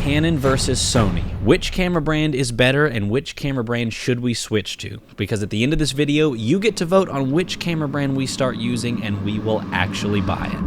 Canon versus Sony. Which camera brand is better and which camera brand should we switch to? Because at the end of this video, you get to vote on which camera brand we start using and we will actually buy it.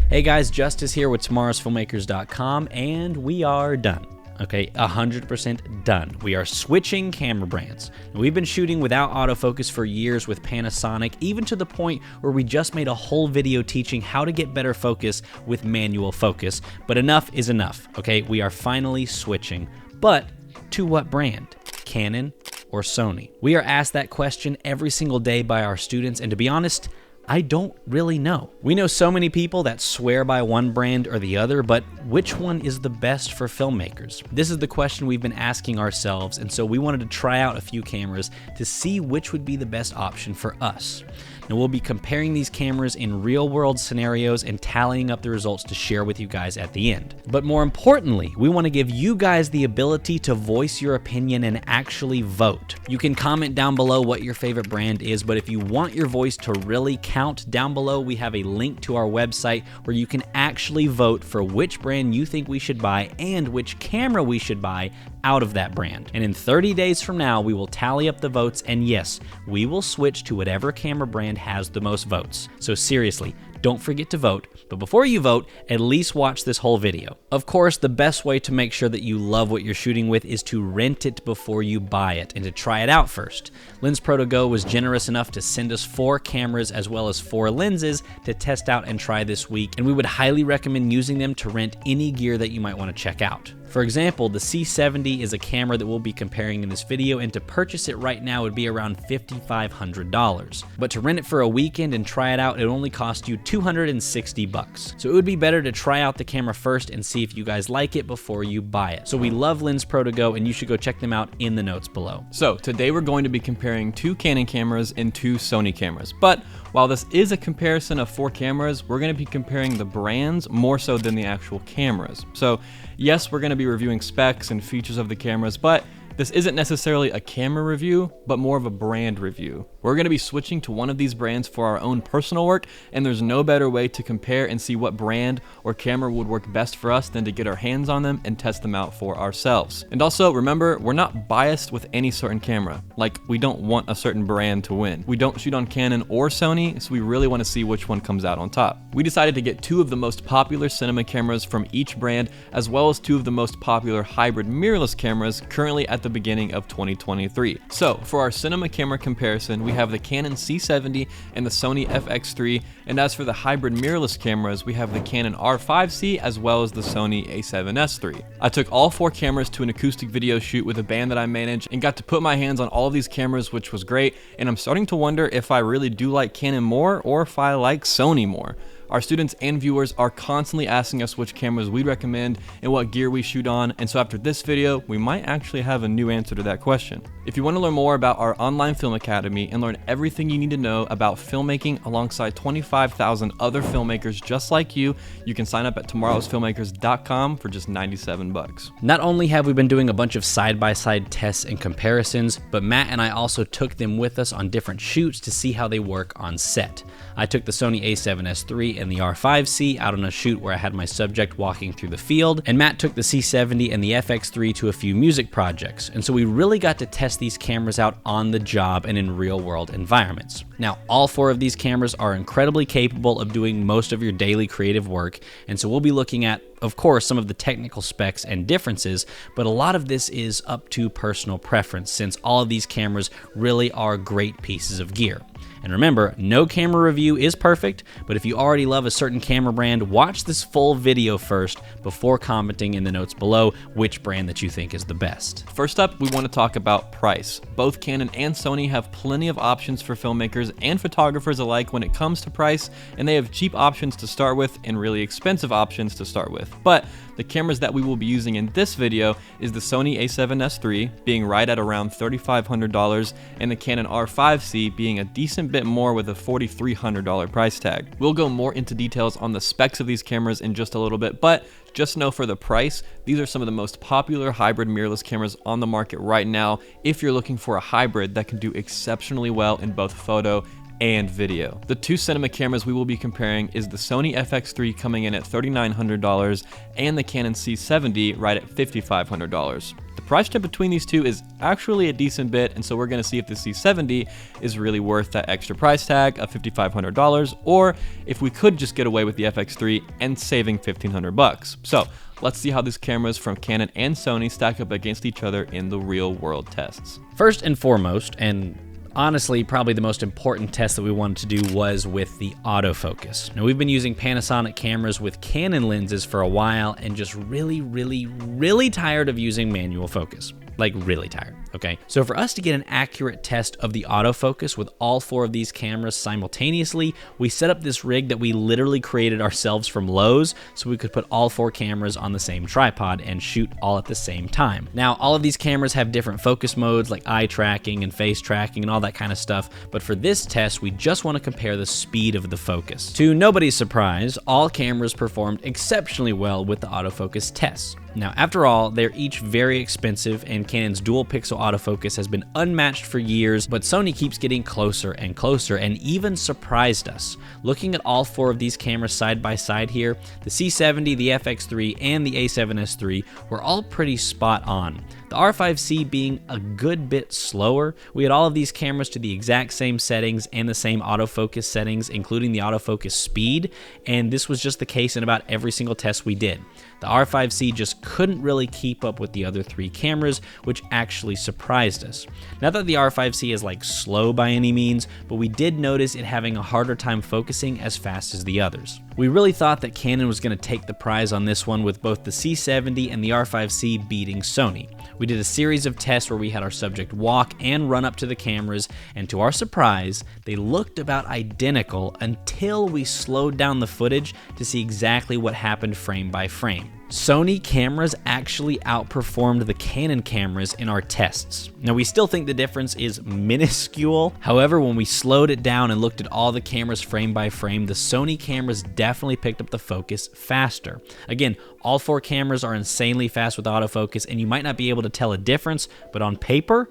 Hey guys, Justus here with tomorrowsfilmmakers.com, and we are done. Okay, 100% done. We are switching camera brands. We've been shooting without autofocus for years with Panasonic, even to the point where we just made a whole video teaching how to get better focus with manual focus. But enough is enough, okay? We are finally switching. But to what brand? Canon or Sony? We are asked that question every single day by our students, and to be honest, I don't really know. We know so many people that swear by one brand or the other, but which one is the best for filmmakers? This is the question we've been asking ourselves, and so we wanted to try out a few cameras to see which would be the best option for us. Now we'll be comparing these cameras in real-world scenarios and tallying up the results to share with you guys at the end. But more importantly, we want to give you guys the ability to voice your opinion and actually vote. You can comment down below what your favorite brand is, but if you want your voice to really count, down below we have a link to our website where you can actually vote for which brand you think we should buy and which camera we should buy out of that brand. And in 30 days from now, we will tally up the votes, and yes, we will switch to whatever camera brand has the most votes. So seriously, don't forget to vote, but before you vote, at least watch this whole video. Of course, the best way to make sure that you love what you're shooting with is to rent it before you buy it and to try it out first. LensPro2Go was generous enough to send us 4 cameras as well as 4 lenses to test out and try this week, and we would highly recommend using them to rent any gear that you might want to check out. For example, the C70 is a camera that we'll be comparing in this video, and to purchase it right now would be around $5,500. But to rent it for a weekend and try it out, it only cost you $260. So it would be better to try out the camera first and see if you guys like it before you buy it. So we love LensPro2Go, and you should go check them out in the notes below. So today we're going to be comparing 2 Canon cameras and 2 Sony cameras. But while this is a comparison of 4 cameras, we're going to be comparing the brands more so than the actual cameras. So yes, we're going to be reviewing specs and features of the cameras, but this isn't necessarily a camera review, but more of a brand review. We're going to be switching to one of these brands for our own personal work, and there's no better way to compare and see what brand or camera would work best for us than to get our hands on them and test them out for ourselves. And also, remember, we're not biased with any certain camera. Like, we don't want a certain brand to win. We don't shoot on Canon or Sony, so we really want to see which one comes out on top. We decided to get 2 of the most popular cinema cameras from each brand, as well as 2 of the most popular hybrid mirrorless cameras currently at the beginning of 2023. So for our cinema camera comparison, we have the Canon C70 and the Sony FX3, and as for the hybrid mirrorless cameras, we have the Canon R5C as well as the Sony a7S III. I took all 4 cameras to an acoustic video shoot with a band that I manage and got to put my hands on all of these cameras, which was great, and I'm starting to wonder if I really do like Canon more or if I like Sony more. Our students and viewers are constantly asking us which cameras we'd recommend and what gear we shoot on, and so after this video, we might actually have a new answer to that question. If you want to learn more about our online film academy and learn everything you need to know about filmmaking alongside 25,000 other filmmakers just like you can sign up at tomorrowsfilmmakers.com for just $97. Not only have we been doing a bunch of side-by-side tests and comparisons, but Matt and I also took them with us on different shoots to see how they work on set. I took the Sony a7S III and the R5C out on a shoot where I had my subject walking through the field, and Matt took the C70 and the FX3 to a few music projects, and so we really got to test these cameras out on the job and in real-world environments. Now, all 4 of these cameras are incredibly capable of doing most of your daily creative work, and so we'll be looking at, of course, some of the technical specs and differences, but a lot of this is up to personal preference since all of these cameras really are great pieces of gear. And remember, no camera review is perfect, but if you already love a certain camera brand, watch this full video first before commenting in the notes below which brand that you think is the best. First up, we want to talk about price. Both Canon and Sony have plenty of options for filmmakers and photographers alike when it comes to price, and they have cheap options to start with and really expensive options to start with. But the cameras that we will be using in this video is the Sony a7S III, being right at around $3,500, and the Canon R5C being a decent bit more with a $4,300 price tag. We'll go more into details on the specs of these cameras in just a little bit, but just know for the price, these are some of the most popular hybrid mirrorless cameras on the market right now if you're looking for a hybrid that can do exceptionally well in both photo and video. The two cinema cameras we will be comparing is the Sony FX3 coming in at $3,900 and the Canon C70 right at $5,500. The price jump between these two is actually a decent bit, and so we're going to see if the C70 is really worth that extra price tag of $5,500, or if we could just get away with the FX3 and saving $1,500. So let's see how these cameras from Canon and Sony stack up against each other in the real world tests. First and foremost, and honestly, probably the most important test that we wanted to do was with the autofocus. Now, we've been using Panasonic cameras with Canon lenses for a while and just really tired of using manual focus. Like, really tired, okay? So for us to get an accurate test of the autofocus with all four of these cameras simultaneously, we set up this rig that we literally created ourselves from Lowe's so we could put all four cameras on the same tripod and shoot all at the same time. Now, all of these cameras have different focus modes like eye tracking and face tracking and all that kind of stuff, but for this test, we just want to compare the speed of the focus. To nobody's surprise, all cameras performed exceptionally well with the autofocus tests. Now, after all, they're each very expensive, and Canon's dual pixel autofocus has been unmatched for years, but Sony keeps getting closer and closer and even surprised us. Looking at all four of these cameras side by side here, the C70, the FX3, and the A7S III were all pretty spot on. The R5C being a good bit slower. We had all of these cameras to the exact same settings and the same autofocus settings, including the autofocus speed, and this was just the case in about every single test we did. The R5C just couldn't really keep up with the other three cameras, which actually surprised us. Not that the R5C is like slow by any means, but we did notice it having a harder time focusing as fast as the others. We really thought that Canon was going to take the prize on this one with both the C70 and the R5C beating Sony. We did a series of tests where we had our subject walk and run up to the cameras, and to our surprise, they looked about identical until we slowed down the footage to see exactly what happened frame by frame. Sony cameras actually outperformed the Canon cameras in our tests. Now, we still think the difference is minuscule. However, when we slowed it down and looked at all the cameras frame by frame, the Sony cameras definitely picked up the focus faster. Again, all four cameras are insanely fast with autofocus, and you might not be able to tell a difference, but on paper,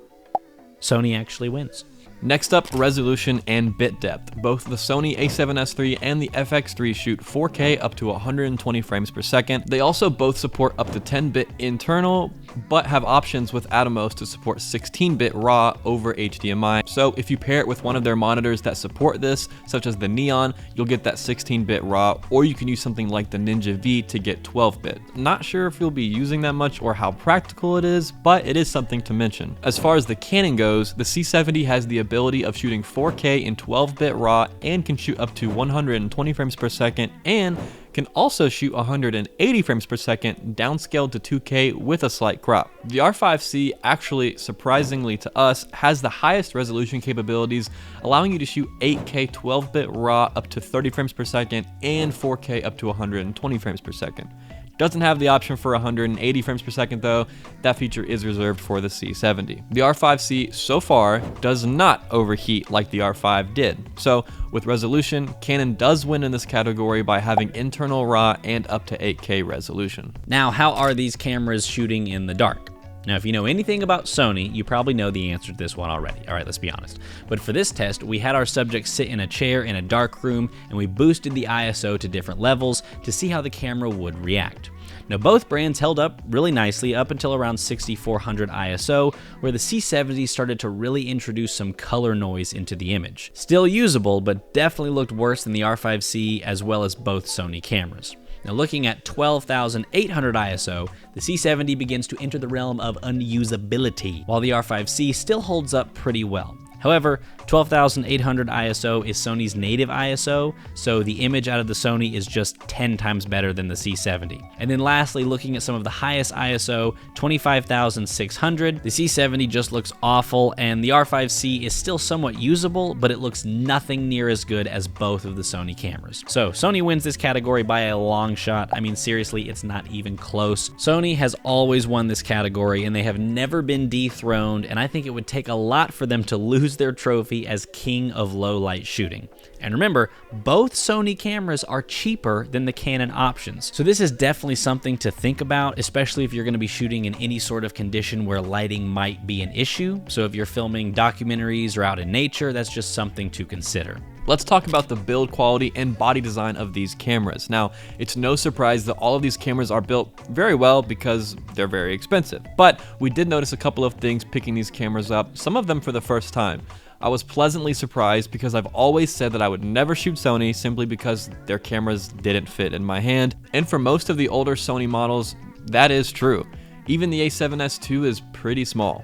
Sony actually wins. Next up, resolution and bit depth. Both the Sony A7S III and the FX3 shoot 4K up to 120 frames per second. They also both support up to 10-bit internal, but have options with Atomos to support 16-bit RAW over HDMI. So if you pair it with one of their monitors that support this, such as the Neon, you'll get that 16-bit RAW, or you can use something like the Ninja V to get 12-bit. Not sure if you'll be using that much or how practical it is, but it is something to mention. As far as the Canon goes, the C70 has the ability of shooting 4K in 12-bit RAW and can shoot up to 120 frames per second and can also shoot 180 frames per second downscaled to 2K with a slight crop. The R5C actually, surprisingly to us, has the highest resolution capabilities, allowing you to shoot 8K 12-bit RAW up to 30 frames per second and 4K up to 120 frames per second. Doesn't have the option for 180 frames per second though. That feature is reserved for the C70. The R5C so far does not overheat like the R5 did. So with resolution, Canon does win in this category by having internal RAW and up to 8K resolution. Now, how are these cameras shooting in the dark? Now, if you know anything about Sony, you probably know the answer to this one already. All right, let's be honest. But for this test, we had our subject sit in a chair in a dark room, and we boosted the ISO to different levels to see how the camera would react. Now, both brands held up really nicely up until around 6400 ISO, where the C70 started to really introduce some color noise into the image. Still usable, but definitely looked worse than the R5C as well as both Sony cameras. Now, looking at 12,800 ISO, the C70 begins to enter the realm of unusability, while the R5C still holds up pretty well. However, 12,800 ISO is Sony's native ISO, so the image out of the Sony is just 10 times better than the C70. And then lastly, looking at some of the highest ISO, 25,600, the C70 just looks awful, and the R5C is still somewhat usable, but it looks nothing near as good as both of the Sony cameras. So Sony wins this category by a long shot. I mean, seriously, it's not even close. Sony has always won this category, and they have never been dethroned, and I think it would take a lot for them to lose lose their trophy as king of low light shooting. And remember, both Sony cameras are cheaper than the Canon options. So this is definitely something to think about, especially if you're going to be shooting in any sort of condition where lighting might be an issue. So if you're filming documentaries or out in nature, that's just something to consider. Let's talk about the build quality and body design of these cameras. Now, it's no surprise that all of these cameras are built very well because they're very expensive. But we did notice a couple of things picking these cameras up, some of them for the first time. I was pleasantly surprised because I've always said that I would never shoot Sony simply because their cameras didn't fit in my hand. And for most of the older Sony models, that is true. Even the a7S II is pretty small.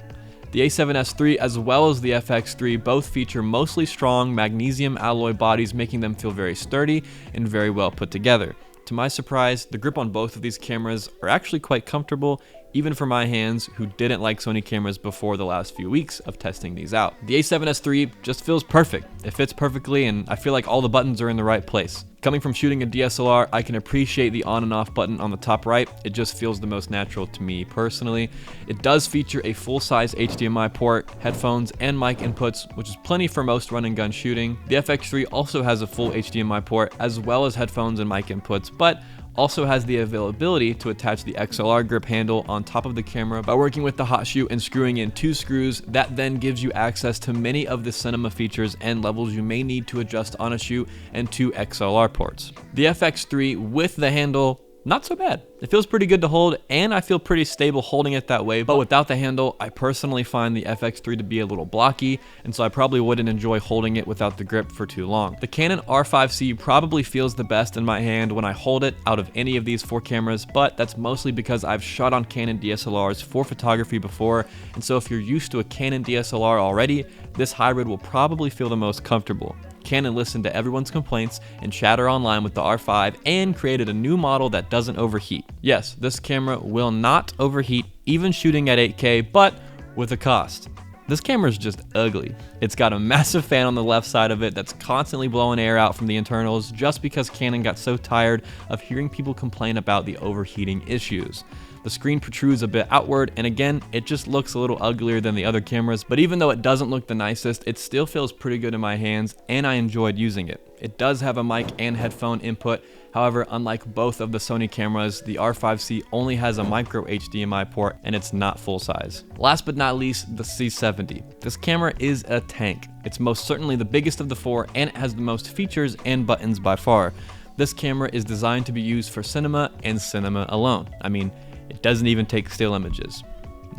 The a7S III as well as the FX3 both feature mostly strong magnesium alloy bodies, making them feel very sturdy and very well put together. To my surprise, the grip on both of these cameras are actually quite comfortable, even for my hands who didn't like Sony cameras before the last few weeks of testing these out. The a7S III just feels perfect. It fits perfectly and I feel like all the buttons are in the right place. Coming from shooting a DSLR, I can appreciate the on and off button on the top right. It just feels the most natural to me personally. It does feature a full-size HDMI port, headphones, and mic inputs, which is plenty for most run and gun shooting. The FX3 also has a full HDMI port as well as headphones and mic inputs, but also has the availability to attach the XLR grip handle on top of the camera by working with the hot shoe and screwing in 2 screws. That then gives you access to many of the cinema features and levels you may need to adjust on a shoe and 2 XLR ports. The FX3 with the handle, not so bad. It feels pretty good to hold and I feel pretty stable holding it that way, but without the handle, I personally find the FX3 to be a little blocky, and so I probably wouldn't enjoy holding it without the grip for too long. The Canon R5C probably feels the best in my hand when I hold it out of any of these 4 cameras, but that's mostly because I've shot on Canon DSLRs for photography before, and so if you're used to a Canon DSLR already, this hybrid will probably feel the most comfortable. Canon listened to everyone's complaints and chatter online with the R5 and created a new model that doesn't overheat. Yes, this camera will not overheat even shooting at 8K, but with a cost. This camera is just ugly. It's got a massive fan on the left side of it that's constantly blowing air out from the internals just because Canon got so tired of hearing people complain about the overheating issues. The screen protrudes a bit outward, and again, it just looks a little uglier than the other cameras, but even though it doesn't look the nicest, it still feels pretty good in my hands, and I enjoyed using it. It does have a mic and headphone input. However, unlike both of the Sony cameras, the R5C only has a micro HDMI port and it's not full size. Last but not least, the C70. This camera is a tank. It's most certainly the biggest of the 4 and it has the most features and buttons by far. This camera is designed to be used for cinema and cinema alone. I mean, it doesn't even take still images.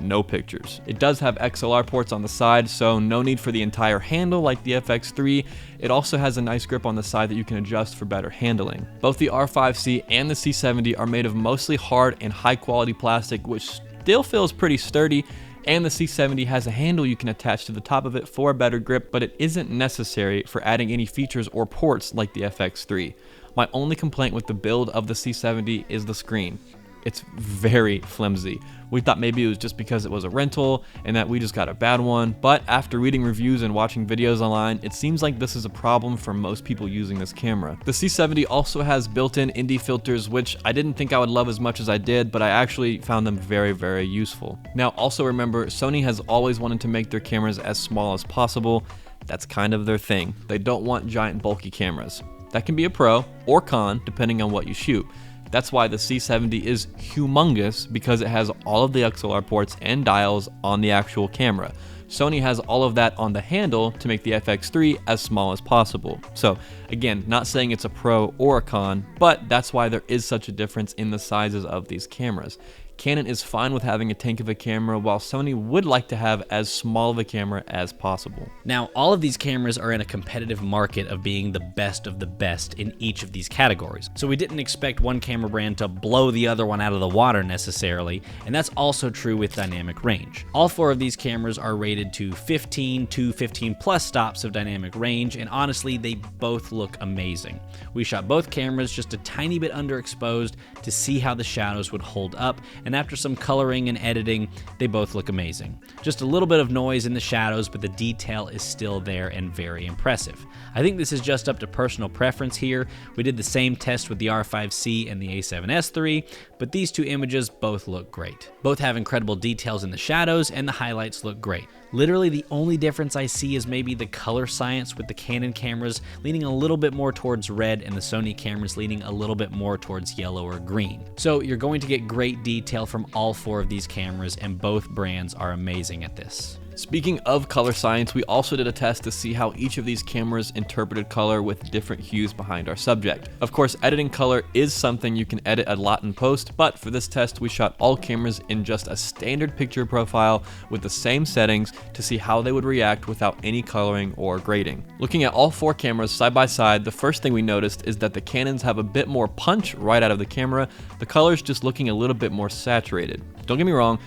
No pictures. It does have XLR ports on the side, so no need for the entire handle like the FX3. It also has a nice grip on the side that you can adjust for better handling. Both the R5C and the C70 are made of mostly hard and high quality plastic, which still feels pretty sturdy, and the C70 has a handle you can attach to the top of it for a better grip, but it isn't necessary for adding any features or ports like the FX3. My only complaint with the build of the C70 is the screen. It's very flimsy. We thought maybe it was just because it was a rental and that we just got a bad one, but after reading reviews and watching videos online, it seems like this is a problem for most people using this camera. The C70 also has built-in ND filters, which I didn't think I would love as much as I did, but I actually found them very, very useful. Now, also remember, Sony has always wanted to make their cameras as small as possible. That's kind of their thing. They don't want giant, bulky cameras. That can be a pro or con, depending on what you shoot. That's why the C70 is humongous, because it has all of the XLR ports and dials on the actual camera. Sony has all of that on the handle to make the FX3 as small as possible. So again, not saying it's a pro or a con, but that's why there is such a difference in the sizes of these cameras. Canon is fine with having a tank of a camera, while Sony would like to have as small of a camera as possible. Now, all of these cameras are in a competitive market of being the best of the best in each of these categories. So we didn't expect one camera brand to blow the other one out of the water necessarily, and that's also true with dynamic range. All 4 of these cameras are rated to 15 to 15 plus stops of dynamic range, and honestly, they both look amazing. We shot both cameras just a tiny bit underexposed to see how the shadows would hold up, and after some coloring and editing, they both look amazing. Just a little bit of noise in the shadows, but the detail is still there and very impressive. I think this is just up to personal preference here. We did the same test with the R5C and the a7S III, but these 2 images both look great. Both have incredible details in the shadows, and the highlights look great. Literally the only difference I see is maybe the color science, with the Canon cameras leaning a little bit more towards red and the Sony cameras leaning a little bit more towards yellow or green. So you're going to get great detail from all 4 of these cameras, and both brands are amazing at this. Speaking of color science, we also did a test to see how each of these cameras interpreted color with different hues behind our subject. Of course, editing color is something you can edit a lot in post, but for this test, we shot all cameras in just a standard picture profile with the same settings to see how they would react without any coloring or grading. Looking at all 4 cameras side by side, the first thing we noticed is that the Canons have a bit more punch right out of the camera, the colors just looking a little bit more saturated. Don't get me wrong,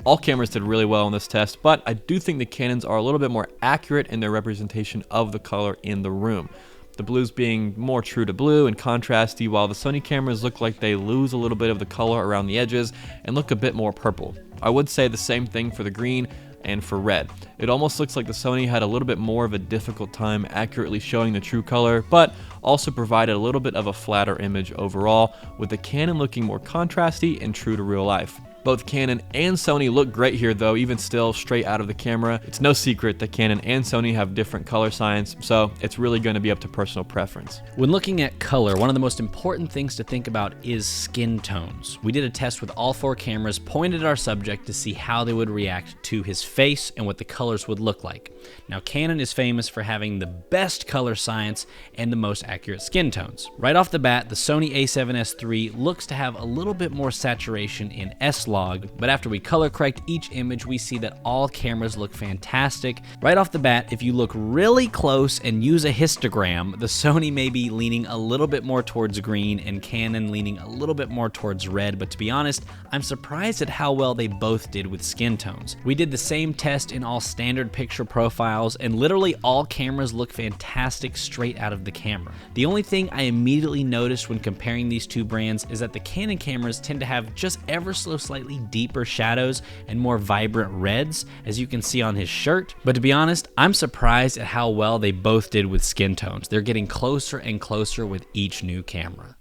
all cameras did really well in this test, but I do think the Canons are a little bit more accurate in their representation of the color in the room. The blues being more true to blue and contrasty, while the Sony cameras look like they lose a little bit of the color around the edges and look a bit more purple. I would say the same thing for the green and for red. It almost looks like the Sony had a little bit more of a difficult time accurately showing the true color, but also provided a little bit of a flatter image overall, with the Canon looking more contrasty and true to real life. Both Canon and Sony look great here though, even still straight out of the camera. It's no secret that Canon and Sony have different color science, so it's really going to be up to personal preference. When looking at color, one of the most important things to think about is skin tones. We did a test with all 4 cameras pointed at our subject to see how they would react to his face and what the colors would look like. Now, Canon is famous for having the best color science and the most accurate skin tones. Right off the bat, the Sony a7S III looks to have a little bit more saturation in S-Log, but after we color correct each image, we see that all cameras look fantastic. Right off the bat, if you look really close and use a histogram, the Sony may be leaning a little bit more towards green and Canon leaning a little bit more towards red, but to be honest, I'm surprised at how well they both did with skin tones. We did the same test in all standard picture profiles, and literally all cameras look fantastic straight out of the camera. The only thing I immediately noticed when comparing these 2 brands is that the Canon cameras tend to have just ever so slightly deeper shadows and more vibrant reds, as you can see on his shirt. But to be honest, I'm surprised at how well they both did with skin tones. They're getting closer and closer with each new camera.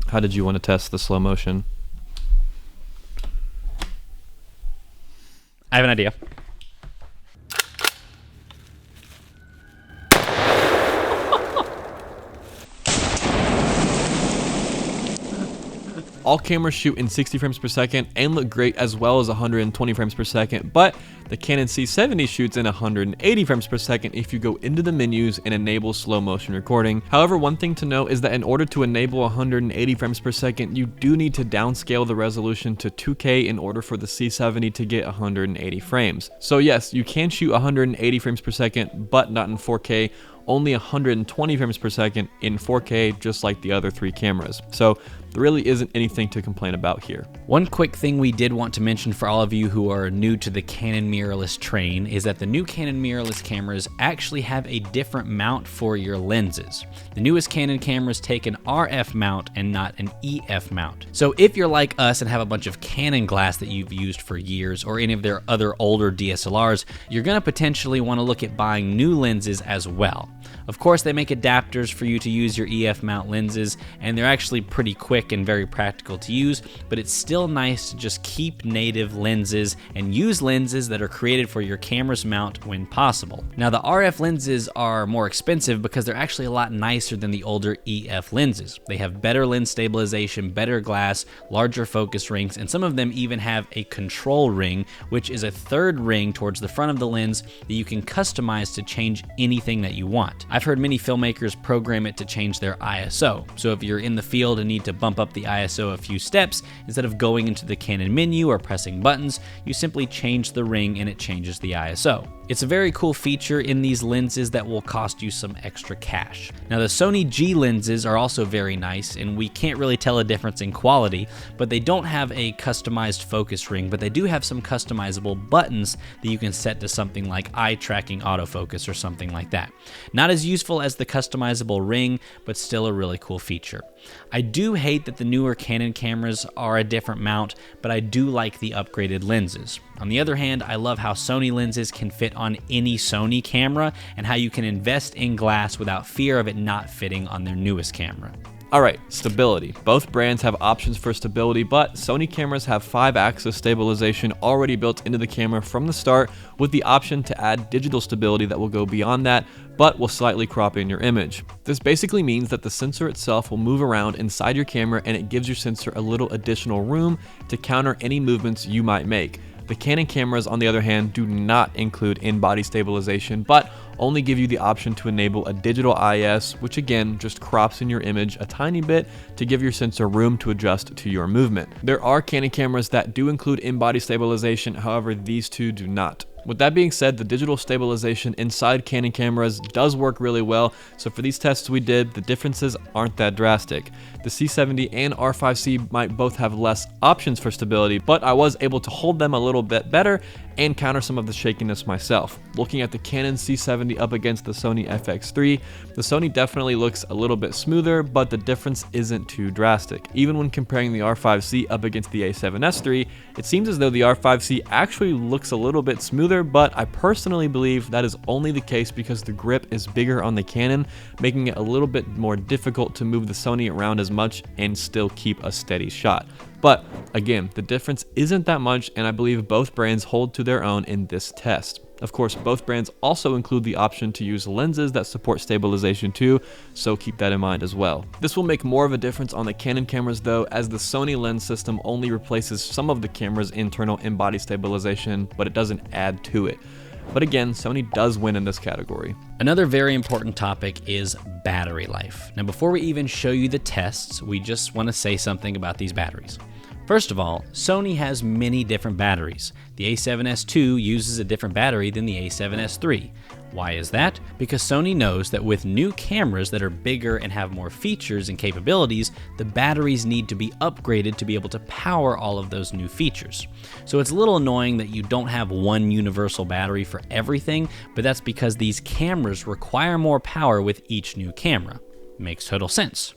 How did you want to test the slow motion? I have an idea. All cameras shoot in 60 frames per second and look great, as well as 120 frames per second, but the Canon C70 shoots in 180 frames per second if you go into the menus and enable slow motion recording. However, one thing to note is that in order to enable 180 frames per second, you do need to downscale the resolution to 2K in order for the C70 to get 180 frames. So yes, you can shoot 180 frames per second, but not in 4K, only 120 frames per second in 4K, just like the other 3 cameras. So there really isn't anything to complain about here. One quick thing we did want to mention for all of you who are new to the Canon mirrorless train is that the new Canon mirrorless cameras actually have a different mount for your lenses. The newest Canon cameras take an RF mount and not an EF mount. So if you're like us and have a bunch of Canon glass that you've used for years, or any of their other older DSLRs, you're gonna potentially wanna look at buying new lenses as well. Of course, they make adapters for you to use your EF mount lenses, and they're actually pretty quick and very practical to use, but it's still nice to just keep native lenses and use lenses that are created for your camera's mount when possible. Now, the RF lenses are more expensive because they're actually a lot nicer than the older EF lenses. They have better lens stabilization, better glass, larger focus rings, and some of them even have a control ring, which is a third ring towards the front of the lens that you can customize to change anything that you want. I've heard many filmmakers program it to change their ISO. So if you're in the field and need to bump up the ISO a few steps, instead of going into the Canon menu or pressing buttons, you simply change the ring and it changes the ISO. It's a very cool feature in these lenses that will cost you some extra cash. Now, the Sony G lenses are also very nice, and we can't really tell a difference in quality, but they don't have a customized focus ring, but they do have some customizable buttons that you can set to something like eye tracking autofocus or something like that. Not as useful as the customizable ring, but still a really cool feature. I do hate that the newer Canon cameras are a different mount, but I do like the upgraded lenses. On the other hand, I love how Sony lenses can fit on any Sony camera and how you can invest in glass without fear of it not fitting on their newest camera. Alright, stability. Both brands have options for stability, but Sony cameras have 5-axis stabilization already built into the camera from the start, with the option to add digital stability that will go beyond that, but will slightly crop in your image. This basically means that the sensor itself will move around inside your camera, and it gives your sensor a little additional room to counter any movements you might make. The Canon cameras, on the other hand, do not include in-body stabilization, but only give you the option to enable a digital IS, which again just crops in your image a tiny bit to give your sensor room to adjust to your movement. There are Canon cameras that do include in-body stabilization, however these two do not. With that being said, the digital stabilization inside Canon cameras does work really well, so for these tests we did, the differences aren't that drastic. The C70 and R5C might both have less options for stability, but I was able to hold them a little bit better and counter some of the shakiness myself. Looking at the Canon C70 up against the Sony FX3, the Sony definitely looks a little bit smoother, but the difference isn't too drastic. Even when comparing the R5C up against the A7S III, it seems as though the R5C actually looks a little bit smoother, but I personally believe that is only the case because the grip is bigger on the Canon, making it a little bit more difficult to move the Sony around as much and still keep a steady shot. But again, the difference isn't that much, and I believe both brands hold to their own in this test. Of course, both brands also include the option to use lenses that support stabilization too, so keep that in mind as well. This will make more of a difference on the Canon cameras though, as the Sony lens system only replaces some of the camera's internal in-body stabilization, but it doesn't add to it. But again, Sony does win in this category. Another very important topic is battery life. Now, before we even show you the tests, we just want to say something about these batteries. First of all, Sony has many different batteries. The A7S II uses a different battery than the A7S III. Why is that? Because Sony knows that with new cameras that are bigger and have more features and capabilities, the batteries need to be upgraded to be able to power all of those new features. So it's a little annoying that you don't have one universal battery for everything, but that's because these cameras require more power with each new camera. Makes total sense.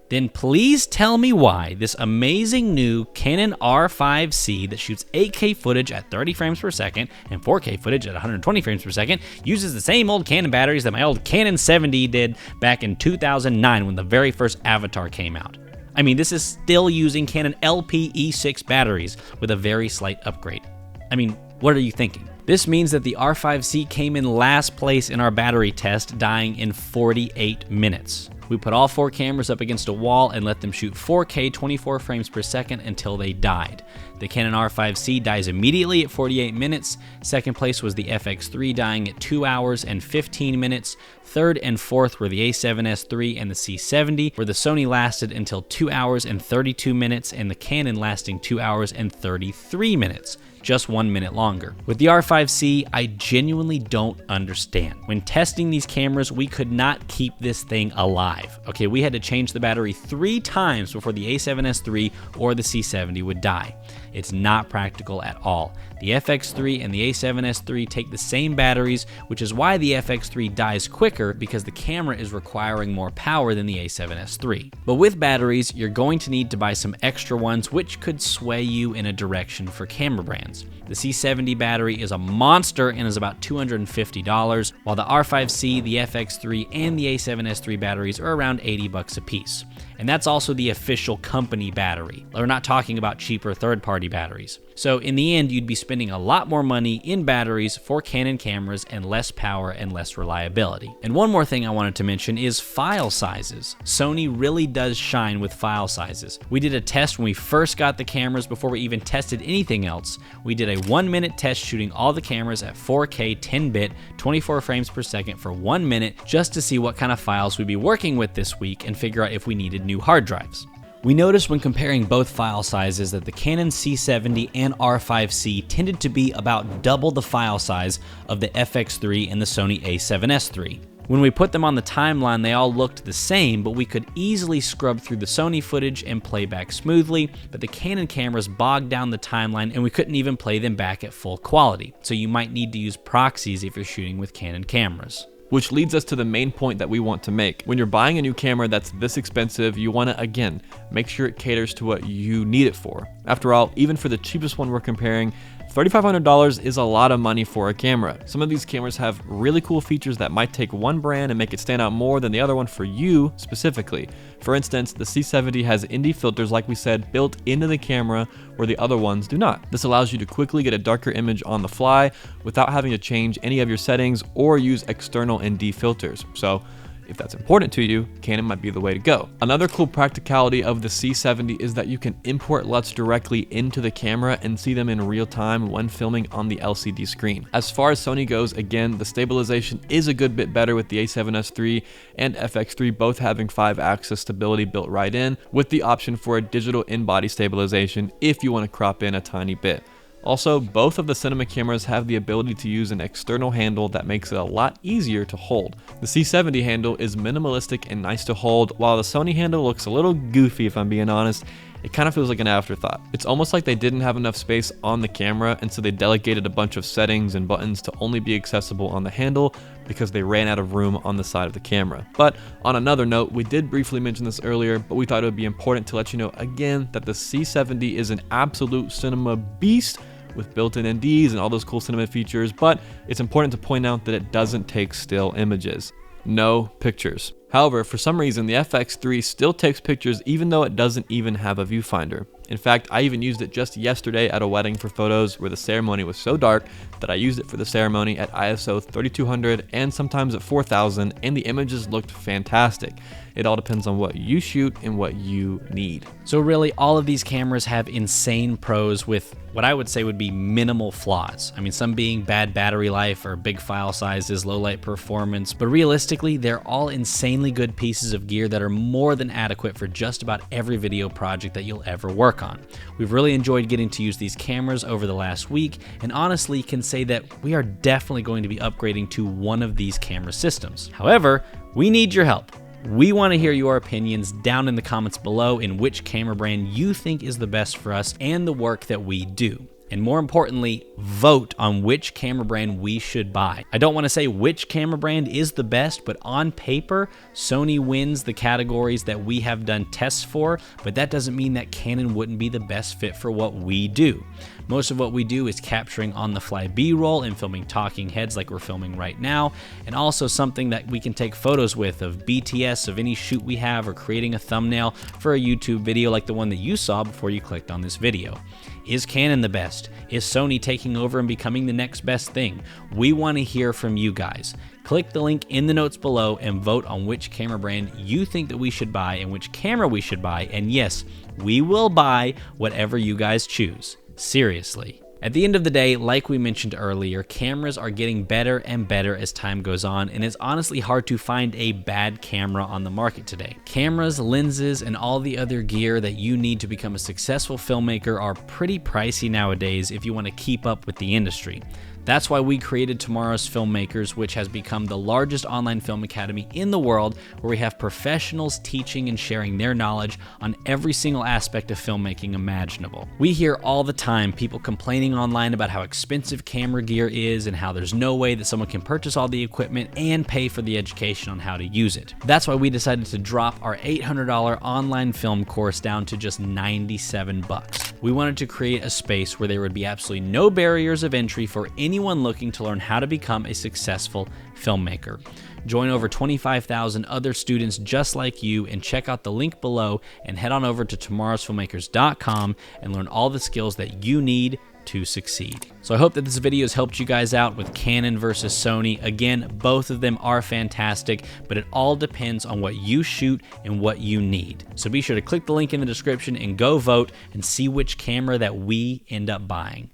Then please tell me why this amazing new Canon R5C that shoots 8K footage at 30 frames per second and 4K footage at 120 frames per second uses the same old Canon batteries that my old Canon 70 did back in 2009 when the very first Avatar came out. I mean, this is still using Canon LPE6 batteries with a very slight upgrade. I mean, what are you thinking? This means that the R5C came in last place in our battery test, dying in 48 minutes. We put all 4 cameras up against a wall and let them shoot 4K 24 frames per second until they died. The Canon R5C dies immediately at 48 minutes. Second place was the FX3 dying at 2 hours and 15 minutes. Third and fourth were the A7S III and the C70, where the Sony lasted until 2 hours and 32 minutes and the Canon lasting 2 hours and 33 minutes. Just 1 minute longer. With the R5C, I genuinely don't understand. When testing these cameras, we could not keep this thing alive. Okay, we had to change the battery 3 times before the A7S III or the C70 would die. It's not practical at all. The FX3 and the A7S III take the same batteries, which is why the FX3 dies quicker, because the camera is requiring more power than the A7S III. But with batteries, you're going to need to buy some extra ones, which could sway you in a direction for camera brands. The C70 battery is a monster and is about $250, while the R5C, the FX3, and the A7S III batteries are around $80 a piece. And that's also the official company battery. We're not talking about cheaper third-party batteries. So in the end, you'd be spending a lot more money in batteries for Canon cameras and less power and less reliability. And one more thing I wanted to mention is file sizes. Sony really does shine with file sizes. We did a test when we first got the cameras before we even tested anything else. We did a 1-minute test shooting all the cameras at 4K 10-bit, 24 frames per second for 1 minute, just to see what kind of files we'd be working with this week and figure out if we needed new hard drives. We noticed when comparing both file sizes that the Canon C70 and R5C tended to be about double the file size of the FX3 and the Sony A7S III. When we put them on the timeline, they all looked the same, but we could easily scrub through the Sony footage and play back smoothly, but the Canon cameras bogged down the timeline and we couldn't even play them back at full quality. So you might need to use proxies if you're shooting with Canon cameras. Which leads us to the main point that we want to make. When you're buying a new camera that's this expensive, you want to, again, make sure it caters to what you need it for. After all, even for the cheapest one we're comparing, $3,500 is a lot of money for a camera. Some of these cameras have really cool features that might take one brand and make it stand out more than the other one for you specifically. For instance, the C70 has ND filters, like we said, built into the camera where the other ones do not. This allows you to quickly get a darker image on the fly without having to change any of your settings or use external ND filters. So if that's important to you, Canon might be the way to go. Another cool practicality of the C70 is that you can import LUTs directly into the camera and see them in real time when filming on the LCD screen. As far as Sony goes, again, the stabilization is a good bit better with the A7S III and FX3 both having 5-axis stability built right in, with the option for a digital in-body stabilization if you want to crop in a tiny bit. Also, both of the cinema cameras have the ability to use an external handle that makes it a lot easier to hold. The C70 handle is minimalistic and nice to hold, while the Sony handle looks a little goofy if I'm being honest. It kind of feels like an afterthought. It's almost like they didn't have enough space on the camera, and so they delegated a bunch of settings and buttons to only be accessible on the handle because they ran out of room on the side of the camera. But on another note, we did briefly mention this earlier, but we thought it would be important to let you know again that the C70 is an absolute cinema beast with built-in NDs and all those cool cinema features, but it's important to point out that it doesn't take still images. No pictures. However, for some reason, the FX3 still takes pictures even though it doesn't even have a viewfinder. In fact, I even used it just yesterday at a wedding for photos where the ceremony was so dark that I used it for the ceremony at ISO 3200 and sometimes at 4000, and the images looked fantastic. It all depends on what you shoot and what you need. So really, all of these cameras have insane pros with what I would say would be minimal flaws. I mean, some being bad battery life or big file sizes, low light performance, but realistically, they're all insanely good pieces of gear that are more than adequate for just about every video project that you'll ever work on. We've really enjoyed getting to use these cameras over the last week, and honestly can say that we are definitely going to be upgrading to one of these camera systems. However, we need your help. We want to hear your opinions down in the comments below in which camera brand you think is the best for us and the work that we do. And more importantly, vote on which camera brand we should buy. I don't want to say which camera brand is the best, but on paper, Sony wins the categories that we have done tests for, but that doesn't mean that Canon wouldn't be the best fit for what we do. Most of what we do is capturing on-the-fly B-roll and filming talking heads like we're filming right now, and also something that we can take photos with of BTS of any shoot we have, or creating a thumbnail for a YouTube video like the one that you saw before you clicked on this video. Is Canon the best? Is Sony taking over and becoming the next best thing? We want to hear from you guys. Click the link in the notes below and vote on which camera brand you think that we should buy and which camera we should buy. And yes, we will buy whatever you guys choose. Seriously. At the end of the day, like we mentioned earlier, cameras are getting better and better as time goes on, and it's honestly hard to find a bad camera on the market today. Cameras, lenses, and all the other gear that you need to become a successful filmmaker are pretty pricey nowadays if you want to keep up with the industry. That's why we created Tomorrow's Filmmakers, which has become the largest online film academy in the world, where we have professionals teaching and sharing their knowledge on every single aspect of filmmaking imaginable. We hear all the time people complaining online about how expensive camera gear is and how there's no way that someone can purchase all the equipment and pay for the education on how to use it. That's why we decided to drop our $800 online film course down to just $97. We wanted to create a space where there would be absolutely no barriers of entry for anyone looking to learn how to become a successful filmmaker. Join over 25,000 other students just like you, and check out the link below and head on over to tomorrowsfilmmakers.com and learn all the skills that you need to succeed. So I hope that this video has helped you guys out with Canon versus Sony. Again, both of them are fantastic, but it all depends on what you shoot and what you need. So be sure to click the link in the description and go vote and see which camera that we end up buying.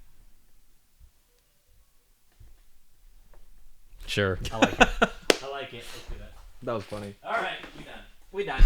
Sure. I like it. I like it. Let's do that. That was funny. All right, we done. We done.